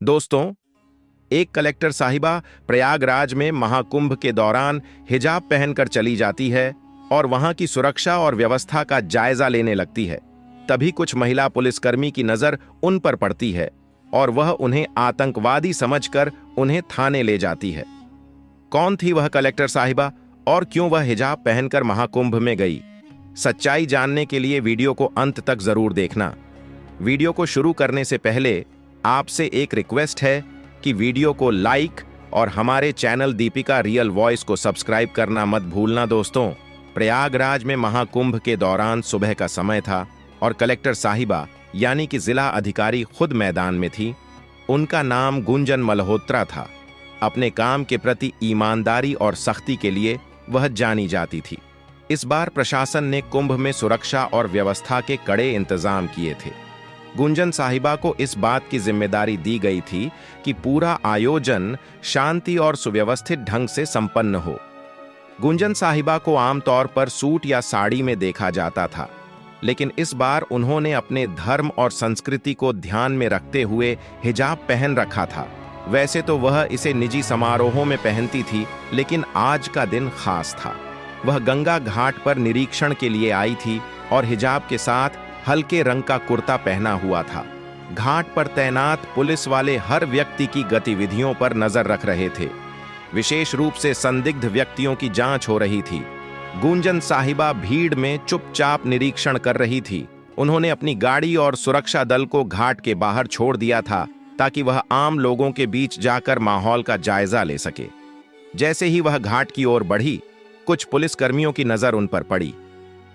दोस्तों, एक कलेक्टर साहिबा प्रयागराज में महाकुंभ के दौरान हिजाब पहनकर चली जाती है और वहां की सुरक्षा और व्यवस्था का जायजा लेने लगती है। तभी कुछ महिला पुलिसकर्मी की नजर उन पर पड़ती है और वह उन्हें आतंकवादी समझकर उन्हें थाने ले जाती है। कौन थी वह कलेक्टर साहिबा और क्यों वह हिजाब पहनकर महाकुंभ में गई? सच्चाई जानने के लिए वीडियो को अंत तक जरूर देखना। वीडियो को शुरू करने से पहले आपसे एक रिक्वेस्ट है कि वीडियो को लाइक और हमारे चैनल दीपिका रियल वॉइस को सब्सक्राइब करना मत भूलना। दोस्तों, प्रयागराज में महाकुंभ के दौरान सुबह का समय था और कलेक्टर साहिबा यानी कि जिला अधिकारी खुद मैदान में थी। उनका नाम गुंजन मल्होत्रा था। अपने काम के प्रति ईमानदारी और सख्ती के लिए वह जानी जाती थी। इस बार प्रशासन ने कुंभ में सुरक्षा और व्यवस्था के कड़े इंतजाम किए थे। गुंजन साहिबा को इस बात की जिम्मेदारी दी गई थी कि पूरा आयोजन शांति और सुव्यवस्थित ढंग से संपन्न हो। गुंजन साहिबा को आमतौर पर सूट या साड़ी में देखा जाता था, लेकिन इस बार उन्होंने अपने धर्म और संस्कृति को ध्यान में रखते हुए हिजाब पहन रखा था। वैसे तो वह इसे निजी समारोहों में पहनती थी, लेकिन आज का दिन खास था। वह गंगा घाट पर निरीक्षण के लिए आई थी और हिजाब के साथ हल्के रंग का कुर्ता पहना हुआ था। घाट पर तैनात पुलिस वाले हर व्यक्ति की गतिविधियों पर नजर रख रहे थे। विशेष रूप से संदिग्ध व्यक्तियों की जांच हो रही थी। गुंजन साहिबा भीड़ में चुपचाप निरीक्षण कर रही थी। उन्होंने अपनी गाड़ी और सुरक्षा दल को घाट के बाहर छोड़ दिया था ताकि वह आम लोगों के बीच जाकर माहौल का जायजा ले सके। जैसे ही वह घाट की ओर बढ़ी, कुछ पुलिसकर्मियों की नजर उन पर पड़ी।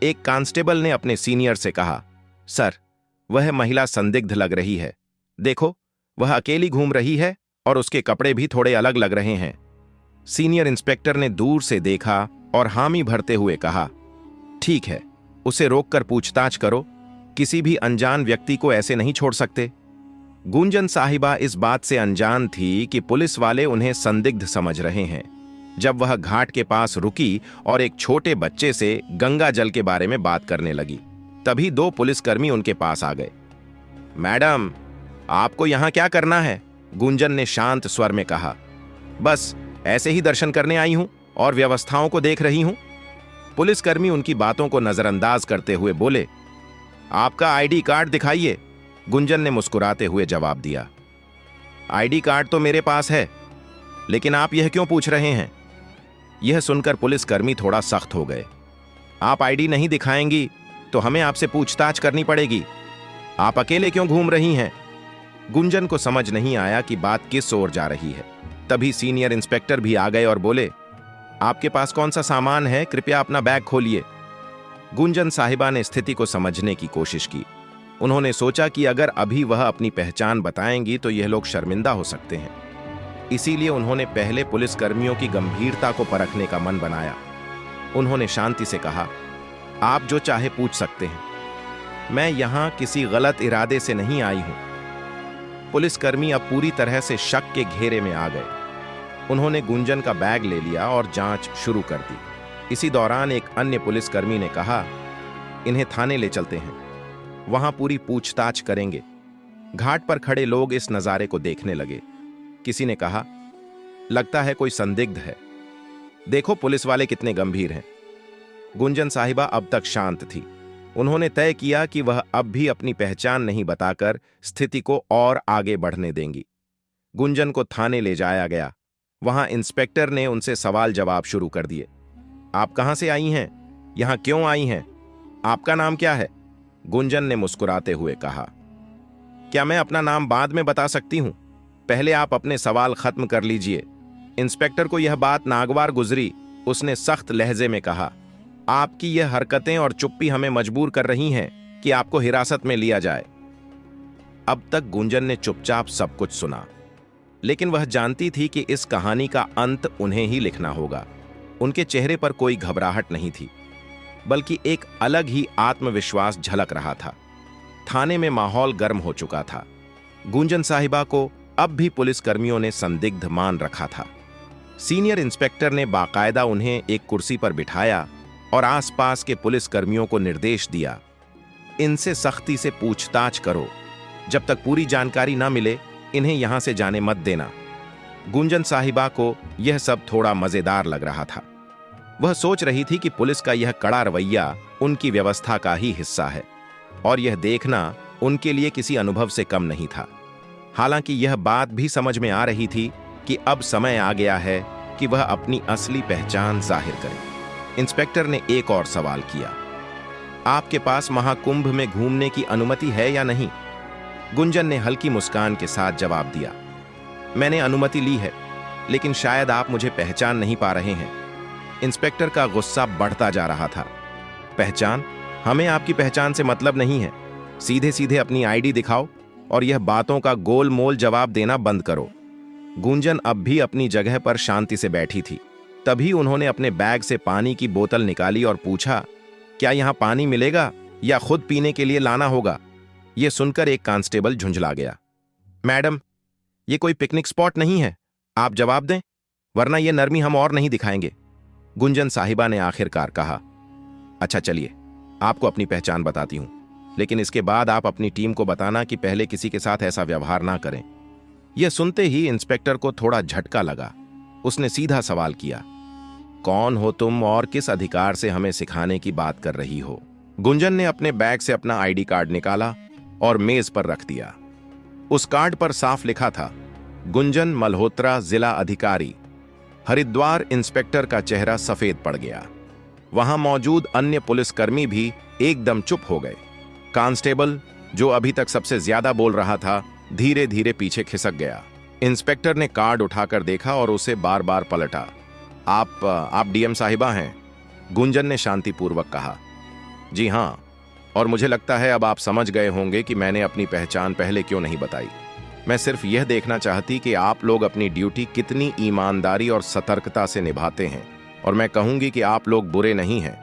एक कांस्टेबल ने अपने सीनियर से कहा, सर, वह महिला संदिग्ध लग रही है। देखो, वह अकेली घूम रही है और उसके कपड़े भी थोड़े अलग लग रहे हैं। सीनियर इंस्पेक्टर ने दूर से देखा और हामी भरते हुए कहा, ठीक है, उसे रोककर पूछताछ करो। किसी भी अनजान व्यक्ति को ऐसे नहीं छोड़ सकते। गुंजन साहिबा इस बात से अनजान थी कि पुलिस वाले उन्हें संदिग्ध समझ रहे हैं। जब वह घाट के पास रुकी और एक छोटे बच्चे से गंगा जल के बारे में बात करने लगी, तभी दो पुलिसकर्मी उनके पास आ गए। मैडम, आपको यहां क्या करना है? गुंजन ने शांत स्वर में कहा। बस ऐसे ही दर्शन करने आई हूं और व्यवस्थाओं को देख रही हूं। पुलिसकर्मी उनकी बातों को नजरअंदाज करते हुए बोले, आपका आईडी कार्ड दिखाइए। गुंजन ने मुस्कुराते हुए जवाब दिया, आईडी कार्ड तो मेरे पास है, लेकिन आप यह क्यों पूछ रहे हैं? यह सुनकर पुलिसकर्मी थोड़ा सख्त हो गए। आप आईडी नहीं दिखाएंगी तो हमें आपसे पूछताछ करनी पड़ेगी। आप अकेले क्यों घूम रही हैं? गुंजन को समझ नहीं आया कि बात किस ओर जा रही है। तभी सीनियर इंस्पेक्टर भी आ गए और बोले, आपके पास कौन सा सामान है? कृपया अपना बैग खोलिए। गुंजन साहिबा ने स्थिति को समझने की कोशिश की। उन्होंने सोचा कि अगर अभी वह अपनी पहचान बताएंगी तो यह लोग शर्मिंदा हो सकते हैं। इसीलिए उन्होंने पहले पुलिसकर्मियों की गंभीरता को परखने का मन बनाया। उन्होंने शांति से कहा, आप जो चाहे पूछ सकते हैं। मैं यहां किसी गलत इरादे से नहीं आई हूं। पुलिसकर्मी अब पूरी तरह से शक के घेरे में आ गए। उन्होंने गुंजन का बैग ले लिया और जांच शुरू कर दी। इसी दौरान एक अन्य पुलिसकर्मी ने कहा, इन्हें थाने ले चलते हैं, वहां पूरी पूछताछ करेंगे। घाट पर खड़े लोग इस नजारे को देखने लगे। किसी ने कहा, लगता है कोई संदिग्ध है। देखो पुलिस वाले कितने गंभीर हैं। गुंजन साहिबा अब तक शांत थी। उन्होंने तय किया कि वह अब भी अपनी पहचान नहीं बताकर स्थिति को और आगे बढ़ने देंगी। गुंजन को थाने ले जाया गया। वहां इंस्पेक्टर ने उनसे सवाल जवाब शुरू कर दिए। आप कहां से आई हैं? यहां क्यों आई हैं? आपका नाम क्या है? गुंजन ने मुस्कुराते हुए कहा, क्या मैं अपना नाम बाद में बता सकती हूं? पहले आप अपने सवाल खत्म कर लीजिए। इंस्पेक्टर को यह बात नागवार गुजरी। उसने सख्त लहजे में कहा, आपकी यह हरकतें और चुप्पी हमें मजबूर कर रही हैं कि आपको हिरासत में लिया जाए। अब तक गुंजन ने चुपचाप सब कुछ सुना, लेकिन वह जानती थी कि इस कहानी का अंत उन्हें ही लिखना होगा। उनके चेहरे पर कोई घबराहट नहीं थी, बल्कि एक अलग ही आत्मविश्वास झलक रहा था। थाने में माहौल गर्म हो चुका था। गुंजन साहिबा को अब भी पुलिसकर्मियों ने संदिग्ध मान रखा था। सीनियर इंस्पेक्टर ने बाकायदा उन्हें एक कुर्सी पर बिठाया और आसपास के पुलिसकर्मियों को निर्देश दिया, इनसे सख्ती से पूछताछ करो। जब तक पूरी जानकारी ना मिले इन्हें यहां से जाने मत देना। गुंजन साहिबा को यह सब थोड़ा मजेदार लग रहा था। वह सोच रही थी कि पुलिस का यह कड़ा रवैया उनकी व्यवस्था का ही हिस्सा है और यह देखना उनके लिए किसी अनुभव से कम नहीं था। हालांकि यह बात भी समझ में आ रही थी कि अब समय आ गया है कि वह अपनी असली पहचान जाहिर करे। इंस्पेक्टर ने एक और सवाल किया, आपके पास महाकुंभ में घूमने की अनुमति है या नहीं? गुंजन ने हल्की मुस्कान के साथ जवाब दिया, मैंने अनुमति ली है, लेकिन शायद आप मुझे पहचान नहीं पा रहे हैं। इंस्पेक्टर का गुस्सा बढ़ता जा रहा था। पहचान? हमें आपकी पहचान से मतलब नहीं है। सीधे सीधे अपनी आईडी दिखाओ और यह बातों का गोल मोल जवाब देना बंद करो। गुंजन अब भी अपनी जगह पर शांति से बैठी थी। तभी उन्होंने अपने बैग से पानी की बोतल निकाली और पूछा, क्या यहां पानी मिलेगा या खुद पीने के लिए लाना होगा? यह सुनकर एक कांस्टेबल झुंझला गया। मैडम, यह कोई पिकनिक स्पॉट नहीं है, आप जवाब दें, वरना यह नरमी हम और नहीं दिखाएंगे। गुंजन साहिबा ने आखिरकार कहा, अच्छा चलिए, आपको अपनी पहचान बताती हूं, लेकिन इसके बाद आप अपनी टीम को बताना कि पहले किसी के साथ ऐसा व्यवहार ना करें। यह सुनते ही इंस्पेक्टर को थोड़ा झटका लगा। उसने सीधा सवाल किया, कौन हो तुम और किस अधिकार से हमें सिखाने की बात कर रही हो? गुंजन ने अपने बैग से अपना आईडी कार्ड निकाला और मेज पर रख दिया। उस कार्ड पर साफ लिखा था, गुंजन मल्होत्रा, जिला अधिकारी। हरिद्वार। इंस्पेक्टर का चेहरा सफेद पड़ गया। वहां मौजूद अन्य पुलिसकर्मी भी एकदम चुप हो गए। कांस्टेबल, जो अभी तक सबसे ज्यादा बोल रहा था, धीरे धीरे पीछे खिसक गया। इंस्पेक्टर ने कार्ड उठाकर देखा और उसे बार बार पलटा। आप डीएम साहिबा हैं? गुंजन ने शांतिपूर्वक कहा। जी हां, और मुझे लगता है अब आप समझ गए होंगे कि मैंने अपनी पहचान पहले क्यों नहीं बताई। मैं सिर्फ यह देखना चाहती कि आप लोग अपनी ड्यूटी कितनी ईमानदारी और सतर्कता से निभाते हैं। और मैं कहूंगी कि आप लोग बुरे नहीं हैं,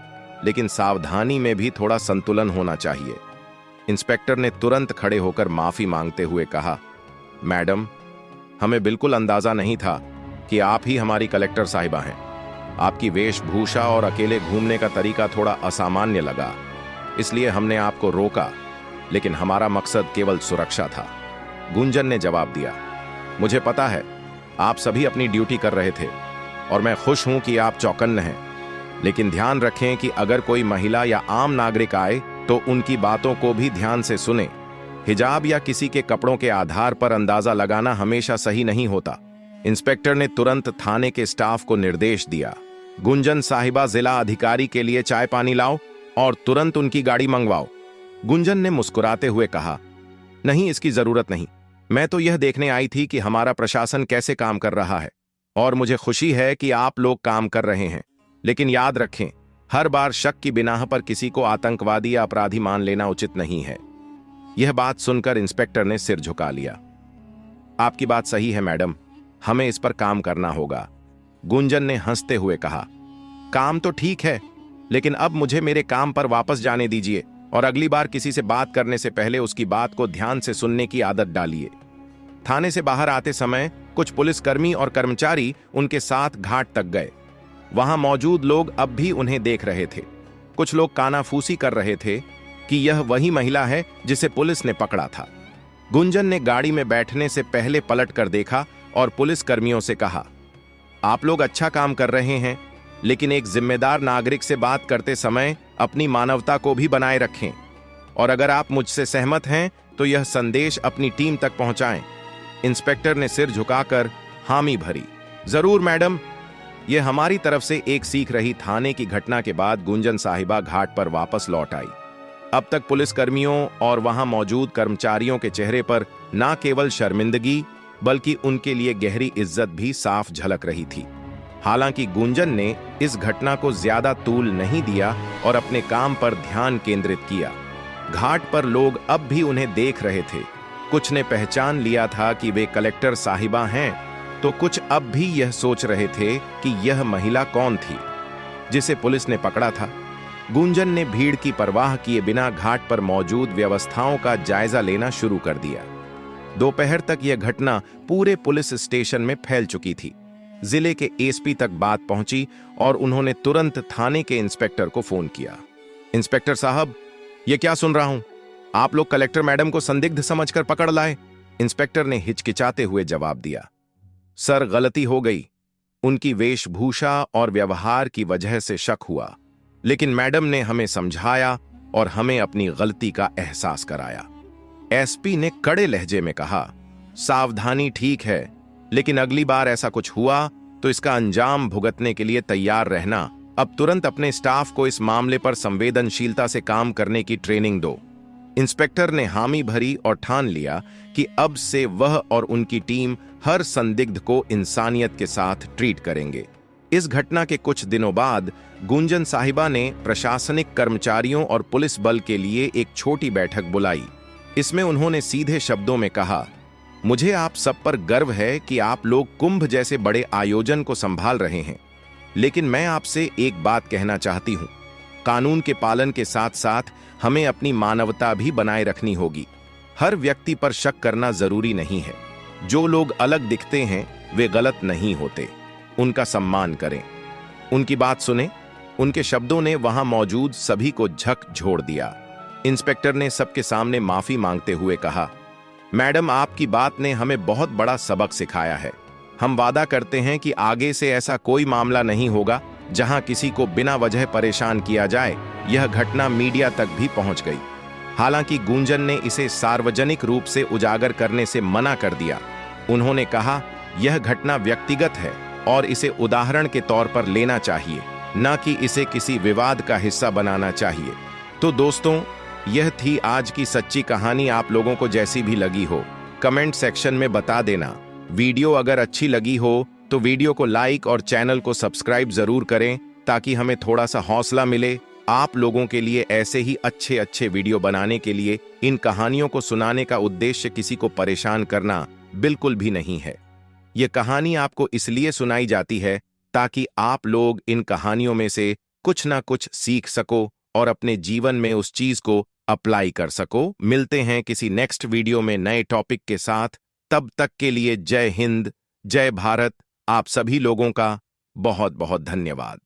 लेकिन सावधानी में भी थोड़ा संतुलन होना चाहिए। इंस्पेक्टर ने तुरंत खड़े होकर माफी मांगते हुए कहा, मैडम, हमें बिल्कुल अंदाजा नहीं था कि आप ही हमारी कलेक्टर साहिबा हैं। आपकी वेशभूषा और अकेले घूमने का तरीका थोड़ा असामान्य लगा, इसलिए हमने आपको रोका, लेकिन हमारा मकसद केवल सुरक्षा था। गुंजन ने जवाब दिया, मुझे पता है आप सभी अपनी ड्यूटी कर रहे थे और मैं खुश हूं कि आप चौकन्ने हैं, लेकिन ध्यान रखें कि अगर कोई महिला या आम नागरिक आए तो उनकी बातों को भी ध्यान से सुने। हिजाब या किसी के कपड़ों के आधार पर अंदाजा लगाना हमेशा सही नहीं होता। इंस्पेक्टर ने तुरंत थाने के स्टाफ को निर्देश दिया, गुंजन साहिबा जिला अधिकारी के लिए चाय पानी लाओ और तुरंत उनकी गाड़ी मंगवाओ। गुंजन ने मुस्कुराते हुए कहा, नहीं, इसकी जरूरत नहीं। मैं तो यह देखने आई थी कि हमारा प्रशासन कैसे काम कर रहा है और मुझे खुशी है कि आप लोग काम कर रहे हैं। लेकिन याद रखें, हर बार शक की बिनाह पर किसी को आतंकवादी या अपराधी मान लेना उचित नहीं है। यह बात सुनकर इंस्पेक्टर ने सिर झुका लिया। आपकी बात सही है मैडम, हमें इस पर काम करना होगा। गुंजन ने हंसते हुए कहा, काम तो ठीक है, लेकिन अब मुझे मेरे काम पर वापस जाने दीजिए और अगली बार किसी से बात करने से पहले उसकी बात को ध्यान से सुनने की आदत डालिए। थाने से बाहर आते समय कुछ पुलिसकर्मी और कर्मचारी उनके साथ घाट तक गए। वहां मौजूद लोग अब भी उन्हें देख रहे थे। कुछ लोग कानाफूसी कर रहे थे कि यह वही महिला है जिसे पुलिस ने पकड़ा था। गुंजन ने गाड़ी में बैठने से पहले पलट कर देखा और पुलिसकर्मियों से कहा, आप लोग अच्छा काम कर रहे हैं, लेकिन एक जिम्मेदार नागरिक से बात करते समय अपनी मानवता को भी बनाए रखें। और अगर आप मुझसे सहमत हैं तो यह संदेश अपनी टीम तक पहुंचाएं। इंस्पेक्टर ने सिर झुकाकर हामी भरी। जरूर मैडम। यह हमारी तरफ से एक सीख रही। थाने की घटना के बाद गुंजन साहिबा घाट पर वापस लौट आई। अब तक पुलिसकर्मियों और वहां मौजूद कर्मचारियों के चेहरे पर न केवल शर्मिंदगी बल्कि उनके लिए गहरी इज्जत भी साफ झलक रही थी। हालांकि गुंजन ने इस घटना को ज्यादा तूल नहीं दिया और अपने काम पर ध्यान केंद्रित किया। घाट पर लोग अब भी उन्हें देख रहे थे। कुछ ने पहचान लिया था कि वे कलेक्टर साहिबा हैं, तो कुछ अब भी यह सोच रहे थे कि यह महिला कौन थी जिसे पुलिस ने पकड़ा था। गुंजन ने भीड़ की परवाह किए बिना घाट पर मौजूद व्यवस्थाओं का जायजा लेना शुरू कर दिया। दोपहर तक यह घटना पूरे पुलिस स्टेशन में फैल चुकी थी। जिले के एसपी तक बात पहुंची और उन्होंने तुरंत थाने के इंस्पेक्टर को फोन किया। इंस्पेक्टर साहब, यह क्या सुन रहा हूं? आप लोग कलेक्टर मैडम को संदिग्ध समझकर पकड़ लाए। इंस्पेक्टर ने हिचकिचाते हुए जवाब दिया, सर गलती हो गई। उनकी वेशभूषा और व्यवहार की वजह से शक हुआ, लेकिन मैडम ने हमें समझाया और हमें अपनी गलती का एहसास कराया। एसपी ने कड़े लहजे में कहा, सावधानी ठीक है, लेकिन अगली बार ऐसा कुछ हुआ तो इसका अंजाम भुगतने के लिए तैयार रहना। अब तुरंत अपने स्टाफ को इस मामले पर संवेदनशीलता से काम करने की ट्रेनिंग दो। इंस्पेक्टर ने हामी भरी और ठान लिया कि अब से वह और उनकी टीम हर संदिग्ध को इंसानियत के साथ ट्रीट करेंगे। इस घटना के कुछ दिनों बाद गुंजन साहिबा ने प्रशासनिक कर्मचारियों और पुलिस बल के लिए एक छोटी बैठक बुलाई। इसमें उन्होंने सीधे शब्दों में कहा, मुझे आप सब पर गर्व है कि आप लोग कुंभ जैसे बड़े आयोजन को संभाल रहे हैं, लेकिन मैं आपसे एक बात कहना चाहती हूं। कानून के पालन के साथ साथ हमें अपनी मानवता भी बनाए रखनी होगी। हर व्यक्ति पर शक करना जरूरी नहीं है। जो लोग अलग दिखते हैं वे गलत नहीं होते, उनका सम्मान करें। उनकी बात सुने। उनके शब्दों ने वहां मौजूद सभी को झकझोर दिया। इंस्पेक्टर ने सबके सामने माफी मांगते हुए कहा, मैडम आपकी बात ने हमें बहुत बड़ा सबक सिखाया है। हम वादा करते हैं कि आगे से ऐसा कोई मामला नहीं होगा जहां किसी को बिना वजह परेशान किया जाए। यह घटना मीडिया तक भी पहुंच गई। हालांकि गुंजन ने इसे सार्वजनिक रूप से उजागर करने से मना कर दिया। उन्होंने कहा, यह घटना व्यक्तिगत है और इसे उदाहरण के तौर पर लेना चाहिए, न कि इसे किसी विवाद का हिस्सा बनाना चाहिए। तो दोस्तों, यह थी आज की सच्ची कहानी। आप लोगों को जैसी भी लगी हो कमेंट सेक्शन में बता देना। वीडियो अगर अच्छी लगी हो तो वीडियो को लाइक और चैनल को सब्सक्राइब जरूर करें, ताकि हमें थोड़ा सा हौसला मिले आप लोगों के लिए ऐसे ही अच्छे अच्छे वीडियो बनाने के लिए। इन कहानियों को सुनाने का उद्देश्य किसी को परेशान करना बिल्कुल भी नहीं है। यह कहानी आपको इसलिए सुनाई जाती है ताकि आप लोग इन कहानियों में से कुछ ना कुछ सीख सको और अपने जीवन में उस चीज को अप्लाई कर सको। मिलते हैं किसी नेक्स्ट वीडियो में नए टॉपिक के साथ। तब तक के लिए जय हिंद, जय भारत। आप सभी लोगों का बहुत बहुत धन्यवाद।